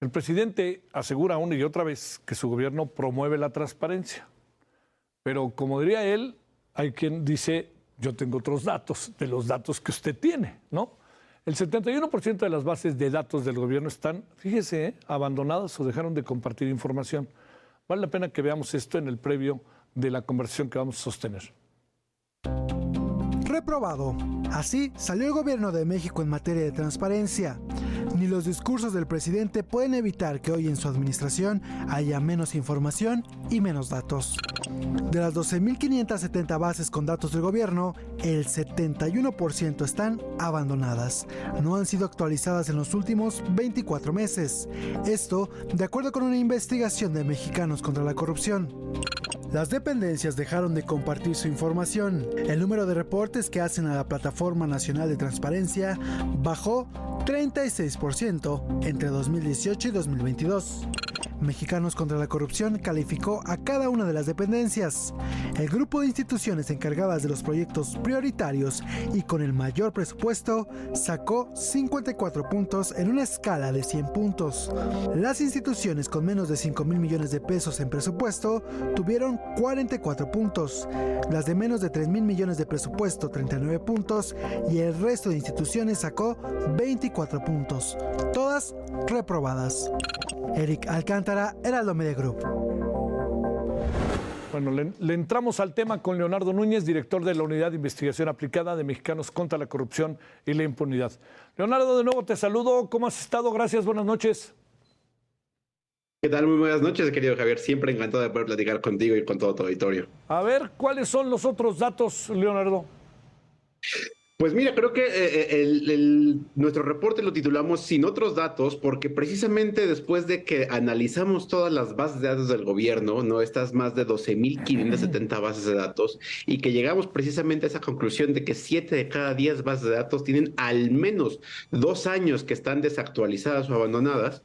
El presidente asegura una y otra vez que su gobierno promueve la transparencia. Pero como diría él, hay quien dice, yo tengo otros datos, de los datos que usted tiene, ¿no? El 71% de las bases de datos del gobierno están, fíjese, abandonadas o dejaron de compartir información. Vale la pena que veamos esto en el previo de la conversación que vamos a sostener. Reprobado. Así salió el gobierno de México en materia de transparencia. Ni los discursos del presidente pueden evitar que hoy en su administración haya menos información y menos datos. De las 12.570 bases con datos del gobierno, el 71% están abandonadas. No han sido actualizadas en los últimos 24 meses. Esto, de acuerdo con una investigación de Mexicanos contra la Corrupción. Las dependencias dejaron de compartir su información. El número de reportes que hacen a la Plataforma Nacional de Transparencia bajó 36% entre 2018 y 2022. Mexicanos contra la Corrupción calificó a cada una de las dependencias. El grupo de instituciones encargadas de los proyectos prioritarios y con el mayor presupuesto sacó 54 puntos en una escala de 100 puntos. Las instituciones con menos de 5,000 millones de pesos en presupuesto tuvieron 44 puntos. Las de menos de 3,000 millones de presupuesto, 39 puntos. Y el resto de instituciones sacó 24 puntos. Todas reprobadas. Eric Alcántara, Heraldo Media Group. Bueno, le entramos al tema con Leonardo Núñez, director de la Unidad de Investigación Aplicada de Mexicanos contra la Corrupción y la Impunidad. Leonardo, de nuevo te saludo. ¿Cómo has estado? Gracias, buenas noches. ¿Qué tal? Muy buenas noches, querido Javier. Siempre encantado de poder platicar contigo y con todo tu auditorio. A ver, ¿cuáles son los otros datos, Leonardo? Pues mira, creo que nuestro reporte lo titulamos Sin otros datos, porque precisamente después de que analizamos todas las bases de datos del gobierno, ¿no? Estas más de 12.570 bases de datos, y que llegamos precisamente a esa conclusión de que 7 de cada 10 bases de datos tienen al menos 2 años que están desactualizadas o abandonadas,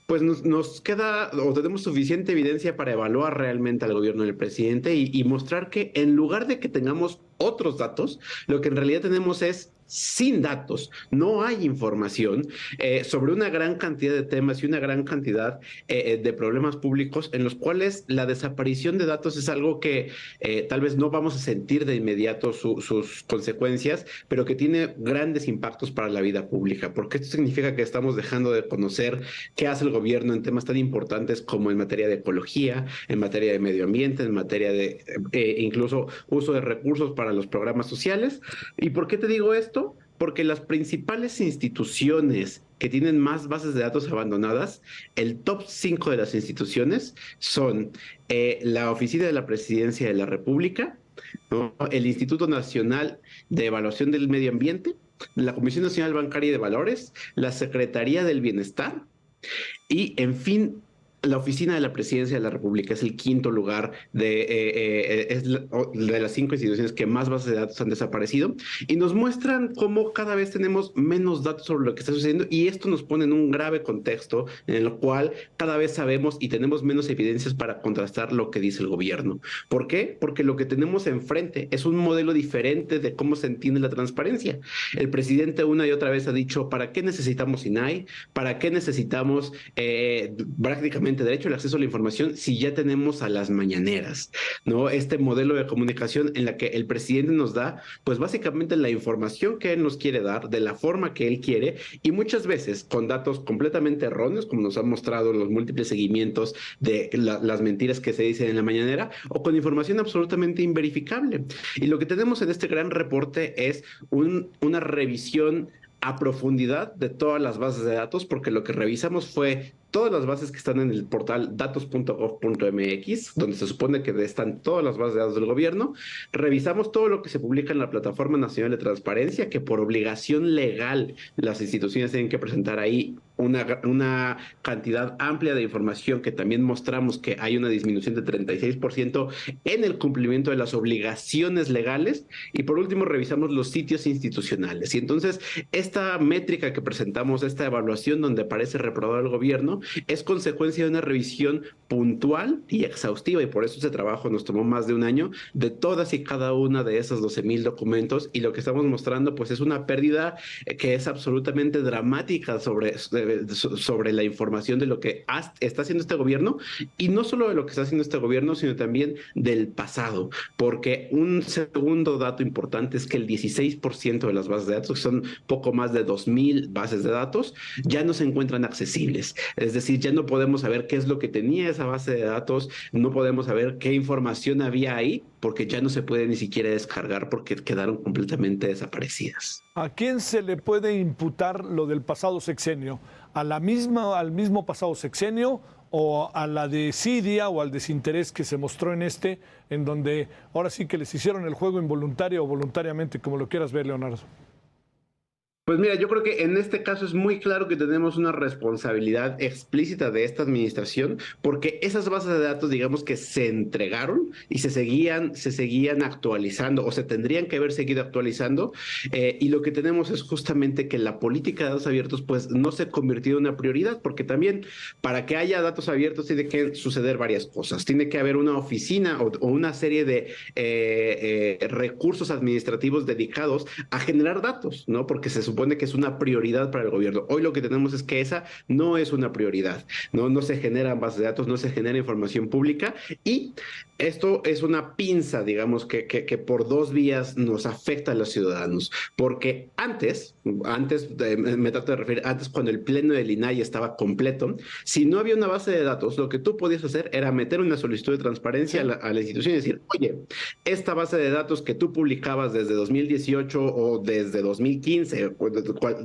pues nos queda o tenemos suficiente evidencia para evaluar realmente al gobierno del presidente y mostrar que en lugar de que tengamos otros datos, lo que en realidad tenemos es sin datos, no hay información sobre una gran cantidad de temas y una gran cantidad de problemas públicos en los cuales la desaparición de datos es algo que tal vez no vamos a sentir de inmediato sus consecuencias, pero que tiene grandes impactos para la vida pública, porque esto significa que estamos dejando de conocer qué hace el gobierno en temas tan importantes como en materia de ecología, en materia de medio ambiente, en materia de incluso uso de recursos para los programas sociales. ¿Y por qué te digo esto? Porque las principales instituciones que tienen más bases de datos abandonadas, el top 5 de las instituciones son la Oficina de la Presidencia de la República, ¿no? El Instituto Nacional de Evaluación del Medio Ambiente, la Comisión Nacional Bancaria y de Valores, la Secretaría del Bienestar y, en fin, la Oficina de la Presidencia de la República. Es el quinto lugar de las 5 instituciones que más bases de datos han desaparecido, y nos muestran cómo cada vez tenemos menos datos sobre lo que está sucediendo, y esto nos pone en un grave contexto en el cual cada vez sabemos y tenemos menos evidencias para contrastar lo que dice el gobierno. ¿Por qué? Porque lo que tenemos enfrente es un modelo diferente de cómo se entiende la transparencia. El presidente una y otra vez ha dicho, ¿para qué necesitamos INAI? ¿Para qué necesitamos prácticamente derecho al acceso a la información si ya tenemos a las mañaneras, ¿no? Este modelo de comunicación en la que el presidente nos da, pues básicamente la información que él nos quiere dar, de la forma que él quiere, y muchas veces con datos completamente erróneos, como nos han mostrado los múltiples seguimientos de las mentiras que se dicen en la mañanera, o con información absolutamente inverificable. Y lo que tenemos en este gran reporte es una revisión a profundidad de todas las bases de datos, porque lo que revisamos fue todas las bases que están en el portal datos.gov.mx, donde se supone que están todas las bases de datos del gobierno. Revisamos todo lo que se publica en la Plataforma Nacional de Transparencia, que por obligación legal las instituciones tienen que presentar ahí una cantidad amplia de información, que también mostramos que hay una disminución de 36% en el cumplimiento de las obligaciones legales. Y por último, revisamos los sitios institucionales. Y entonces, esta métrica que presentamos, esta evaluación donde aparece reprobado el gobierno, es consecuencia de una revisión puntual y exhaustiva, y por eso ese trabajo nos tomó más de un año, de todas y cada una de esos 12,000 documentos, y lo que estamos mostrando pues es una pérdida que es absolutamente dramática sobre la información de lo que está haciendo este gobierno, y no solo de lo que está haciendo este gobierno, sino también del pasado, porque un segundo dato importante es que el 16% de las bases de datos, que son poco más de 2,000 bases de datos, ya no se encuentran accesibles. Es decir, ya no podemos saber qué es lo que tenía esa base de datos, no podemos saber qué información había ahí, porque ya no se puede ni siquiera descargar porque quedaron completamente desaparecidas. ¿A quién se le puede imputar lo del pasado sexenio? ¿Al mismo pasado sexenio o a la desidia o al desinterés que se mostró en donde ahora sí que les hicieron el juego involuntario o voluntariamente, como lo quieras ver, Leonardo? Pues mira, yo creo que en este caso es muy claro que tenemos una responsabilidad explícita de esta administración, porque esas bases de datos, digamos que se entregaron y se seguían actualizando, o se tendrían que haber seguido actualizando, y lo que tenemos es justamente que la política de datos abiertos pues no se ha convertido en una prioridad, porque también para que haya datos abiertos tiene que suceder varias cosas. Tiene que haber una oficina o una serie de recursos administrativos dedicados a generar datos, ¿no? Porque se supone que es una prioridad para el gobierno. Hoy lo que tenemos es que esa no es una prioridad, no se generan bases de datos, no se genera información pública, y esto es una pinza, digamos, que por dos vías nos afecta a los ciudadanos, porque me trato de referir, antes cuando el pleno del INAI estaba completo, si no había una base de datos, lo que tú podías hacer era meter una solicitud de transparencia a la institución y decir, oye, esta base de datos que tú publicabas desde 2018 o desde 2015,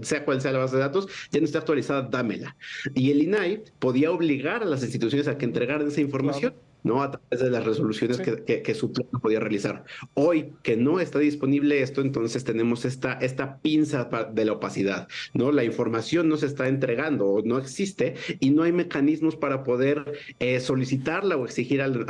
sea cual sea la base de datos, ya no está actualizada, dámela. Y el INAI podía obligar a las instituciones a que entregaran esa información. Claro. ¿No? A través de las resoluciones que su pleno podía realizar. Hoy, que no está disponible esto, entonces tenemos esta pinza de la opacidad, ¿no? La información no se está entregando o no existe, y no hay mecanismos para poder solicitarla o exigir al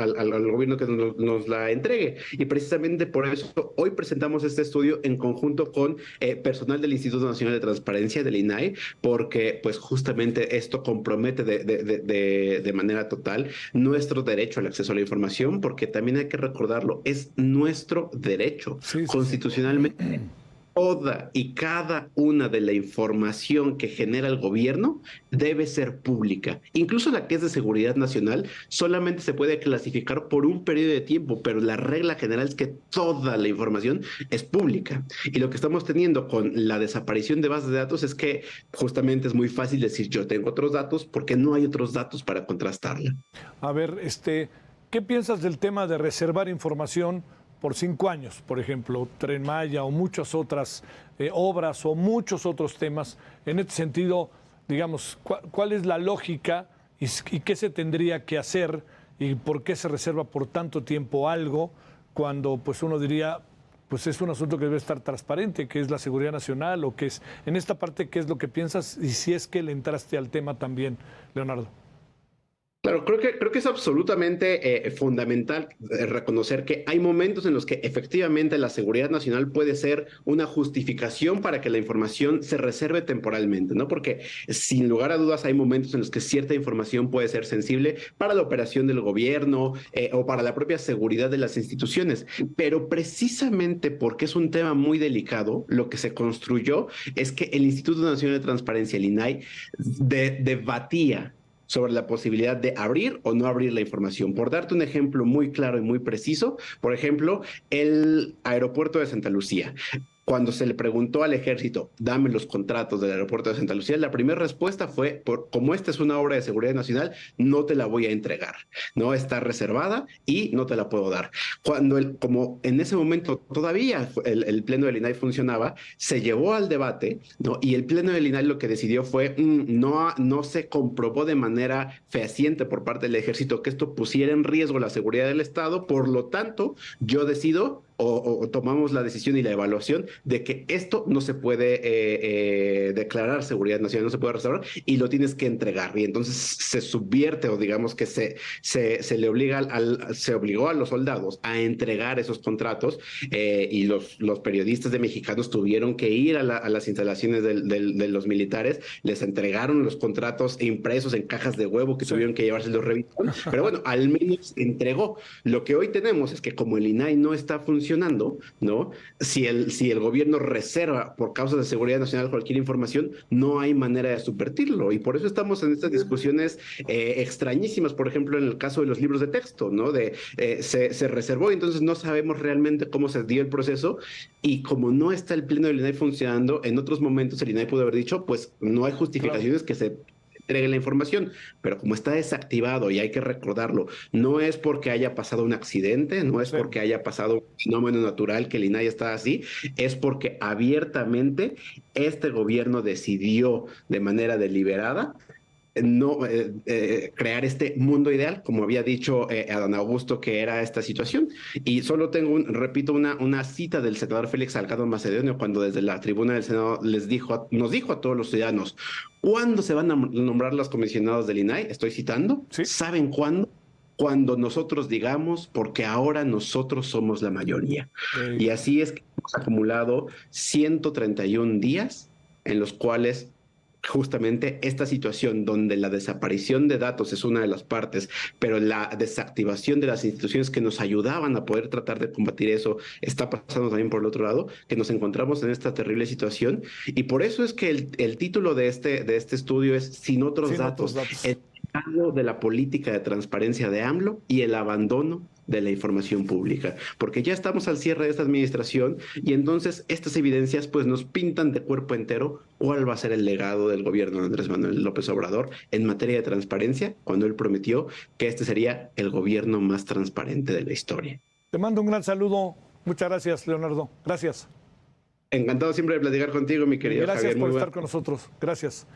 gobierno que nos la entregue. Y precisamente por eso hoy presentamos este estudio en conjunto con personal del Instituto Nacional de Transparencia, del INAI, porque pues justamente esto compromete de manera total nuestro derecho al acceso a la información, porque también hay que recordarlo, es nuestro derecho constitucionalmente. Toda y cada una de la información que genera el gobierno debe ser pública. Incluso la que es de seguridad nacional solamente se puede clasificar por un periodo de tiempo, pero la regla general es que toda la información es pública. Y lo que estamos teniendo con la desaparición de bases de datos es que justamente es muy fácil decir yo tengo otros datos porque no hay otros datos para contrastarla. A ver, ¿qué piensas del tema de reservar información por 5 años, por ejemplo, Tren Maya o muchas otras obras o muchos otros temas? En este sentido, digamos, ¿cuál es la lógica y qué se tendría que hacer y por qué se reserva por tanto tiempo algo cuando pues uno diría, pues es un asunto que debe estar transparente, que es la seguridad nacional o que es, en esta parte, qué es lo que piensas y si es que le entraste al tema también, Leonardo? Claro, creo que es absolutamente fundamental reconocer que hay momentos en los que efectivamente la seguridad nacional puede ser una justificación para que la información se reserve temporalmente, ¿no? Porque sin lugar a dudas hay momentos en los que cierta información puede ser sensible para la operación del gobierno o para la propia seguridad de las instituciones. Pero precisamente porque es un tema muy delicado, lo que se construyó es que el Instituto Nacional de Transparencia, el INAI, debatía sobre la posibilidad de abrir o no abrir la información. Por darte un ejemplo muy claro y muy preciso, por ejemplo, el aeropuerto de Santa Lucía. Cuando se le preguntó al ejército, dame los contratos del aeropuerto de Santa Lucía, la primera respuesta fue, como esta es una obra de seguridad nacional, no te la voy a entregar, no está reservada y no te la puedo dar. Como en ese momento todavía el pleno del INAI funcionaba, se llevó al debate, ¿no? Y el pleno del INAI lo que decidió fue, no se comprobó de manera fehaciente por parte del ejército que esto pusiera en riesgo la seguridad del Estado, por lo tanto, yo decido o tomamos la decisión y la evaluación de que esto no se puede declarar seguridad nacional, no se puede restaurar y lo tienes que entregar. Y entonces se subvierte o digamos que se obligó a los soldados a entregar esos contratos y los periodistas de mexicanos tuvieron que ir a las instalaciones de los militares, les entregaron los contratos impresos en cajas de huevo que tuvieron que llevarse los revisiones. Pero bueno, al menos entregó. Lo que hoy tenemos es que como el INAI no está funcionando, funcionando, ¿no? Si el gobierno reserva por causas de seguridad nacional cualquier información, no hay manera de subvertirlo. Y por eso estamos en estas discusiones extrañísimas, por ejemplo, en el caso de los libros de texto, ¿no? Se reservó y entonces no sabemos realmente cómo se dio el proceso. Y como no está el pleno del INAI funcionando, en otros momentos el INAI pudo haber dicho, pues no hay justificaciones que se entregue la información, pero como está desactivado y hay que recordarlo, no es porque haya pasado un accidente, no es porque haya pasado un fenómeno natural que el INAI está así, es porque abiertamente este gobierno decidió de manera deliberada no crear este mundo ideal, como había dicho Adán Augusto que era esta situación. Y solo tengo, repito, una cita del senador Félix Salgado Macedonio cuando desde la tribuna del Senado nos dijo a todos los ciudadanos, ¿cuándo se van a nombrar los comisionados del INAI? Estoy citando. Sí. ¿Saben cuándo? Cuando nosotros digamos, porque ahora nosotros somos la mayoría. Y así es que hemos acumulado 131 días en los cuales justamente esta situación donde la desaparición de datos es una de las partes, pero la desactivación de las instituciones que nos ayudaban a poder tratar de combatir eso está pasando también por el otro lado, que nos encontramos en esta terrible situación. Y por eso es que el título de este estudio es Sin otros datos. El cambio de la política de transparencia de AMLO y el abandono de la información pública, porque ya estamos al cierre de esta administración y entonces estas evidencias pues nos pintan de cuerpo entero cuál va a ser el legado del gobierno de Andrés Manuel López Obrador en materia de transparencia, cuando él prometió que este sería el gobierno más transparente de la historia. Te mando un gran saludo. Muchas gracias, Leonardo. Gracias. Encantado siempre de platicar contigo, mi querido Gracias Javier. por estar con nosotros. Gracias.